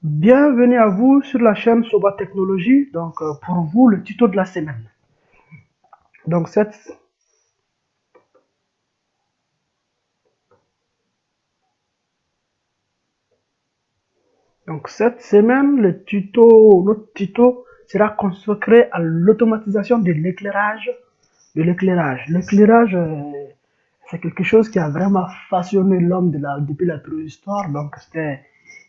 Bienvenue à vous sur la chaîne Soba Technologie. Pour vous, le tuto de la semaine. Donc, cette, cette semaine, notre tuto sera consacré à l'automatisation de l'éclairage. L'éclairage, c'est quelque chose qui a vraiment façonné l'homme depuis la préhistoire. Donc, c'était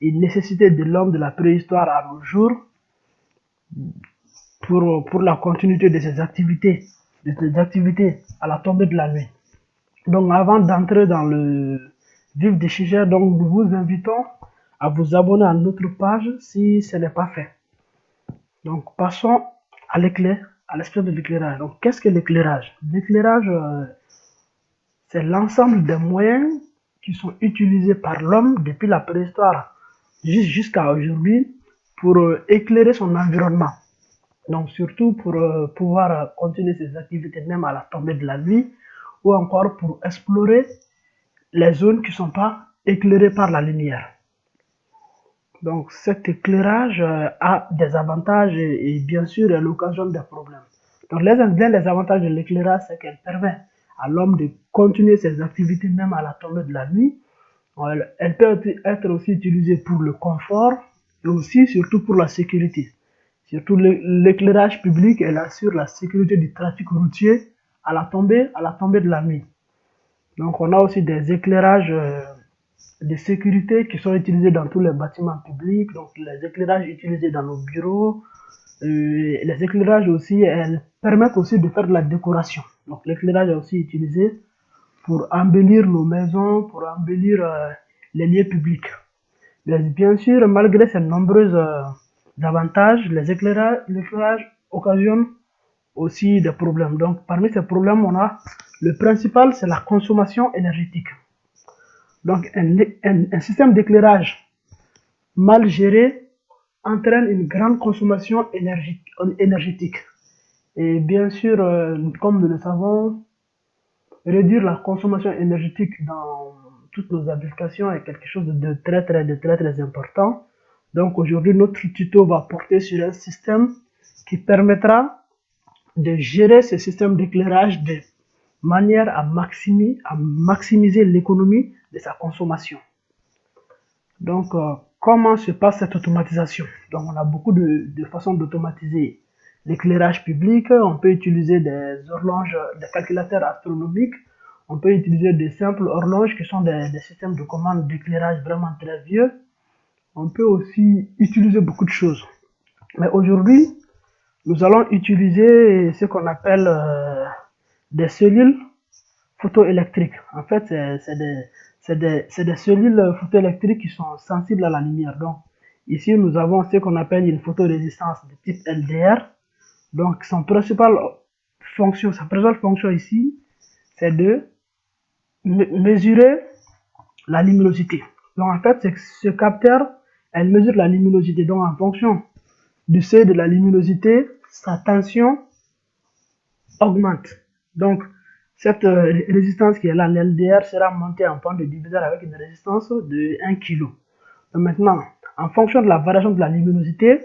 une nécessité de l'homme de la préhistoire à nos jours pour la continuité de ses activités à la tombée de la nuit. Donc, avant d'entrer dans le vif des sujets, donc nous vous invitons à vous abonner à notre page si ce n'est pas fait. Donc, passons à l'aspect de l'éclairage. Donc, qu'est-ce que l'éclairage? L'éclairage, c'est l'ensemble des moyens qui sont utilisés par l'homme depuis la préhistoire jusqu'à aujourd'hui pour éclairer son environnement. Donc, surtout pour pouvoir continuer ses activités même à la tombée de la nuit ou encore pour explorer les zones qui ne sont pas éclairées par la lumière. Donc cet éclairage a des avantages et bien sûr elle occasionne des problèmes. Donc l'un des avantages de l'éclairage, c'est qu'elle permet à l'homme de continuer ses activités même à la tombée de la nuit. Elle peut être aussi utilisée pour le confort et aussi surtout pour la sécurité. Surtout l'éclairage public, elle assure la sécurité du trafic routier à la tombée de la nuit. Donc on a aussi des éclairages de sécurité qui sont utilisés dans tous les bâtiments publics, donc les éclairages utilisés dans nos bureaux, les éclairages aussi, elles permettent aussi de faire de la décoration. Donc l'éclairage est aussi utilisé pour embellir nos maisons, pour embellir les lieux publics. Mais bien sûr, malgré ces nombreux avantages, l'éclairage occasionne aussi des problèmes. Donc parmi ces problèmes, on a le principal, c'est la consommation énergétique. Donc un système d'éclairage mal géré entraîne une grande consommation énergétique. Et bien sûr, comme nous le savons, réduire la consommation énergétique dans toutes nos applications est quelque chose de très important. Donc aujourd'hui, notre tuto va porter sur un système qui permettra de gérer ce système d'éclairage de manière à maximiser l'économie de sa consommation. Donc, comment se passe cette automatisation? Donc, on a beaucoup de façons d'automatiser l'éclairage public. On peut utiliser des horloges, des calculateurs astronomiques. On peut utiliser des simples horloges qui sont des systèmes de commande d'éclairage vraiment très vieux. On peut aussi utiliser beaucoup de choses. Mais aujourd'hui, nous allons utiliser ce qu'on appelle des cellules photoélectriques. En fait, c'est des cellules photoélectriques qui sont sensibles à la lumière. Donc, ici, nous avons ce qu'on appelle une photorésistance de type LDR. Donc, sa principale fonction ici, c'est de mesurer la luminosité. Donc, en fait, ce capteur, elle mesure la luminosité. Donc, en fonction du seuil de la luminosité, sa tension augmente. Donc, cette résistance qui est là, l'LDR, sera montée en point de diviseur avec une résistance de 1 kg. Donc maintenant, en fonction de la variation de la luminosité,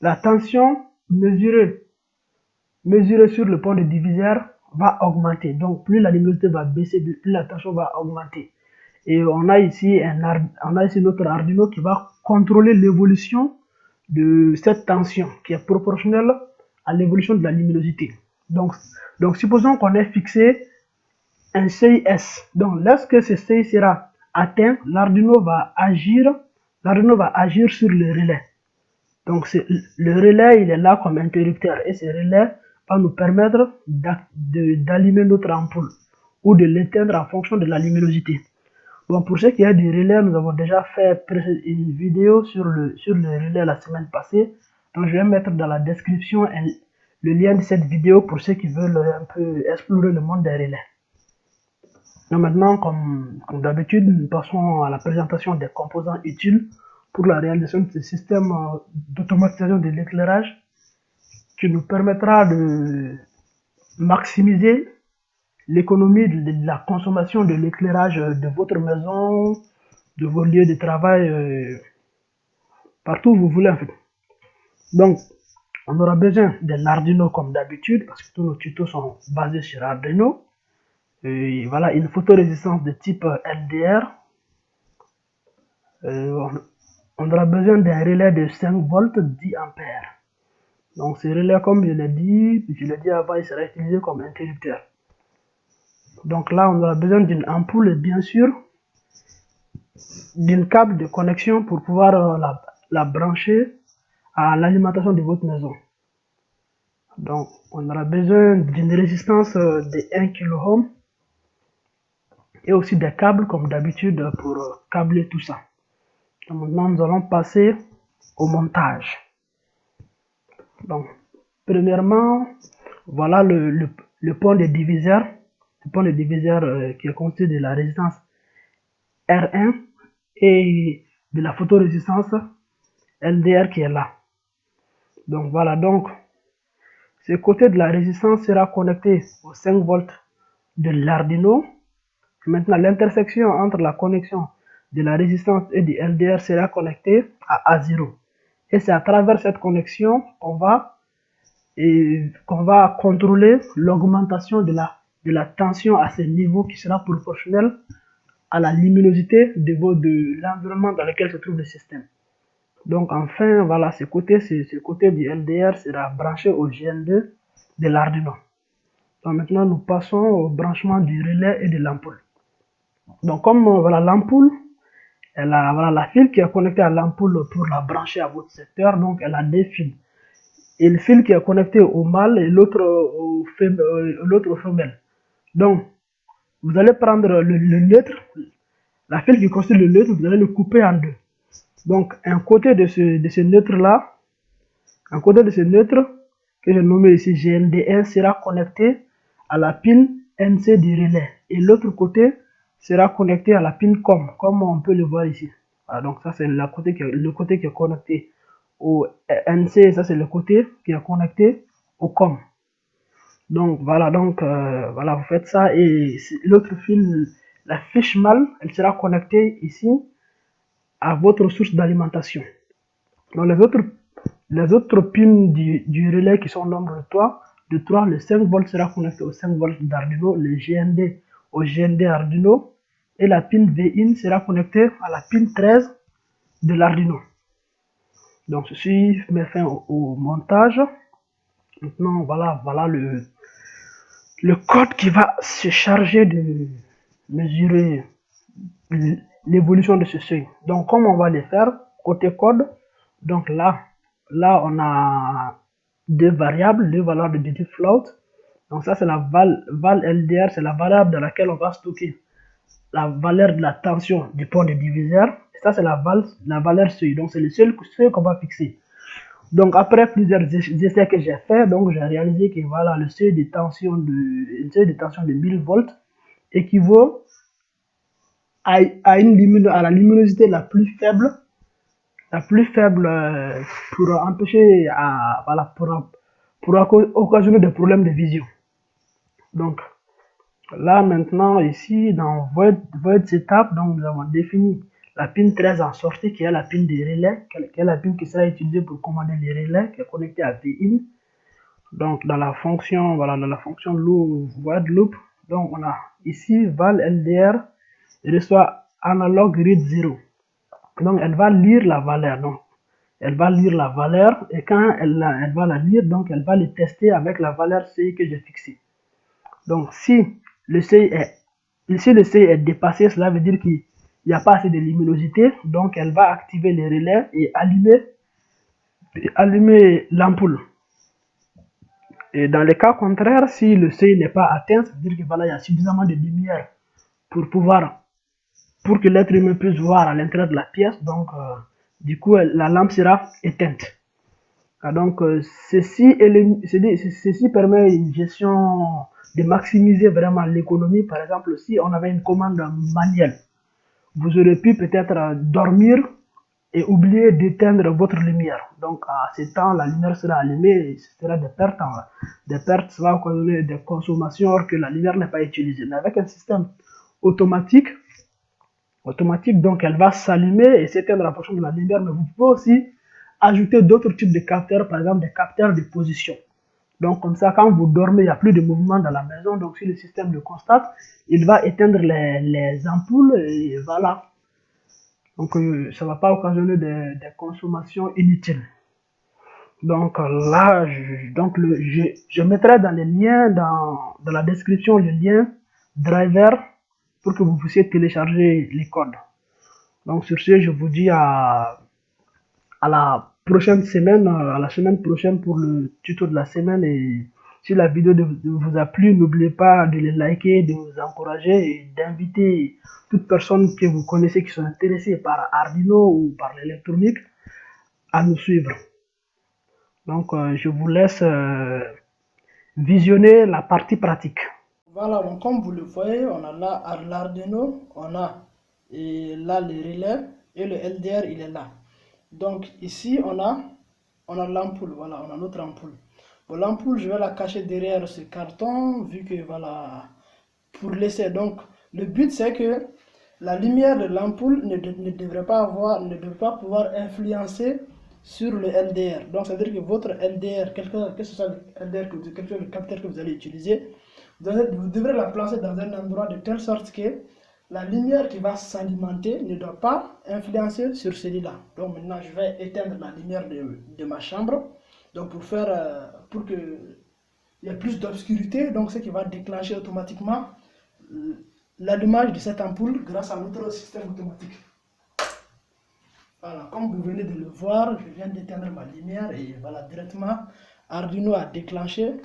la tension mesurée sur le point de diviseur va augmenter. Donc plus la luminosité va baisser, plus la tension va augmenter. Et on a ici notre Arduino qui va contrôler l'évolution de cette tension qui est proportionnelle à l'évolution de la luminosité. Donc supposons qu'on ait fixé un seuil S. Donc lorsque ce seuil sera atteint, l'Arduino va agir sur le relais. Donc le relais, il est là comme interrupteur et ce relais va nous permettre d'allumer notre ampoule ou de l'éteindre en fonction de la luminosité. Bon, pour ce qui est du relais, nous avons déjà fait une vidéo sur le relais la semaine passée. Donc je vais mettre dans la description le lien de cette vidéo pour ceux qui veulent un peu explorer le monde des relais. Donc maintenant, comme d'habitude, nous passons à la présentation des composants utiles pour la réalisation de ce système d'automatisation de l'éclairage qui nous permettra de maximiser l'économie de la consommation de l'éclairage de votre maison, de vos lieux de travail partout où vous voulez en fait. Donc, on aura besoin d'un Arduino comme d'habitude, parce que tous nos tutos sont basés sur Arduino. Et voilà, une photorésistance de type LDR. On aura besoin d'un relais de 5 volts 10 ampères. Donc ce relais, comme je l'ai dit avant, il sera utilisé comme interrupteur. Donc là, on aura besoin d'une ampoule et bien sûr d'une câble de connexion pour pouvoir la brancher à l'alimentation de votre maison. Donc on aura besoin d'une résistance de 1 kΩ et aussi des câbles comme d'habitude pour câbler tout ça. Donc maintenant nous allons passer au montage. Donc premièrement, voilà le pont de diviseur. Le pont de diviseur qui est constitué de la résistance R1 et de la photorésistance LDR qui est là. Donc voilà, donc ce côté de la résistance sera connecté aux 5 volts de l'Arduino. Maintenant, l'intersection entre la connexion de la résistance et du LDR sera connectée à A0. Et c'est à travers cette connexion qu'on va contrôler l'augmentation de la tension à ce niveau qui sera proportionnel à la luminosité de l'environnement dans lequel se trouve le système. Donc enfin, voilà, ce côté du LDR sera branché au GN2 de l'Arduino. Donc maintenant, nous passons au branchement du relais et de l'ampoule. Donc comme voilà l'ampoule, elle a voilà la file qui est connectée à l'ampoule pour la brancher à votre secteur, donc elle a deux fils. Et le fil qui est connecté au mâle et l'autre au femelle. Donc vous allez prendre le neutre, la file qui constitue le neutre, vous allez le couper en deux. Donc un côté de ce neutre là, un côté de ce neutre que j'ai nommé ici GND1 sera connecté à la pin NC du relais et l'autre côté sera connecté à la pin COM, comme on peut le voir ici. Voilà, donc ça c'est le côté qui est connecté au NC, ça c'est le côté qui est connecté au COM. Donc voilà, voilà, vous faites ça et l'autre fil, la fiche mâle, elle sera connectée ici à votre source d'alimentation. Donc les autres pins du relais qui sont nombre de 3, le 5 volts sera connecté au 5 volts d'Arduino, le GND au GND Arduino et la pin V-in sera connectée à la pin 13 de l'Arduino. Donc ceci met fin au montage. Maintenant voilà le code qui va se charger de mesurer l'évolution de ce seuil. Donc comme on va le faire côté code, donc là on a deux variables, deux valeurs de digit float. Donc ça c'est la val LDR, c'est la variable dans laquelle on va stocker la valeur de la tension du pont de diviseur. Et ça c'est la valeur seuil, donc c'est le seul seuil qu'on va fixer. Donc après plusieurs essais que j'ai fait, donc j'ai réalisé que voilà le seuil de tension de 1000 volts équivaut à la luminosité la plus faible pour empêcher pour occasionner des problèmes de vision. Donc là maintenant ici dans void setup, donc nous avons défini la pin 13 en sortie qui est la pin des relais, qui est la pin qui sera utilisée pour commander les relais, qui est connectée à VIN. Donc dans la fonction void loop, donc on a ici val LDR reçoit analog read 0. Donc elle va lire la valeur. Donc elle va lire la valeur et quand elle va la lire, donc elle va le tester avec la valeur CI que j'ai fixée. Donc si le CI est dépassé, cela veut dire qu'il n'y a pas assez de luminosité, donc elle va activer les relais et allumer l'ampoule. Et dans le cas contraire, si le seuil n'est pas atteint, ça veut dire que voilà, il y a suffisamment de lumière pour que l'être humain puisse voir à l'intérieur de la pièce. Donc du coup la lampe sera éteinte. Donc ceci permet une gestion de maximiser vraiment l'économie. Par exemple, si on avait une commande manuelle, vous aurez pu peut-être dormir et oublier d'éteindre votre lumière. Donc à ce temps, la lumière sera allumée et ce sera des pertes. Des pertes, ça va causer des consommations alors que la lumière n'est pas utilisée. Mais avec un système automatique, automatique, donc elle va s'allumer et s'éteindre en fonction de la lumière, mais vous pouvez aussi ajouter d'autres types de capteurs, par exemple des capteurs de position. Donc comme ça, quand vous dormez, il n'y a plus de mouvement dans la maison, donc si le système le constate, il va éteindre les ampoules et voilà. Donc ça ne va pas occasionner des consommations inutiles. Donc là, je mettrai dans les liens, dans la description, le lien driver pour que vous puissiez télécharger les codes. Donc sur ce, je vous dis à la prochaine semaine, à la semaine prochaine pour le tuto de la semaine. Et si la vidéo vous a plu, n'oubliez pas de les liker, de vous encourager et d'inviter toute personne que vous connaissez qui sont intéressées par Arduino ou par l'électronique à nous suivre. Donc je vous laisse visionner la partie pratique. Voilà, donc comme vous le voyez, on a là l'Arduino, on a et là le relais et le LDR il est là. Donc ici on a l'ampoule, voilà, on a notre ampoule. Bon, l'ampoule je vais la cacher derrière ce carton vu que voilà, pour laisser. Donc le but c'est que la lumière de l'ampoule ne devrait pas pouvoir influencer sur le LDR. Donc ça veut dire que votre LDR, que ce soit le LDR, quel que soit le capteur que vous allez utiliser, vous devrez la placer dans un endroit de telle sorte que la lumière qui va s'alimenter ne doit pas influencer sur celui-là. Donc maintenant, je vais éteindre la lumière de ma chambre. Donc pour que il y ait plus d'obscurité, donc ce qui va déclencher automatiquement l'allumage de cette ampoule grâce à notre système automatique. Voilà, comme vous venez de le voir, je viens d'éteindre ma lumière et voilà, directement, Arduino a déclenché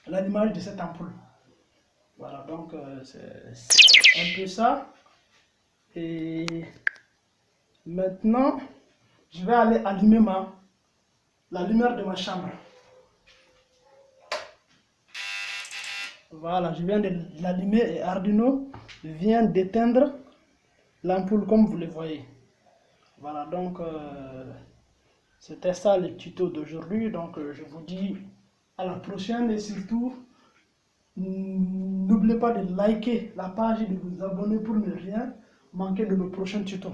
l'allumage de cette ampoule. Voilà, donc c'est un peu ça. Et maintenant, je vais aller allumer la lumière de ma chambre. Voilà, je viens de l'allumer et Arduino vient d'éteindre l'ampoule comme vous le voyez. Voilà, donc c'était ça le tuto d'aujourd'hui. Donc je vous dis à la prochaine et surtout, n'oubliez pas de liker la page et de vous abonner pour ne rien manquer de nos prochains tutos.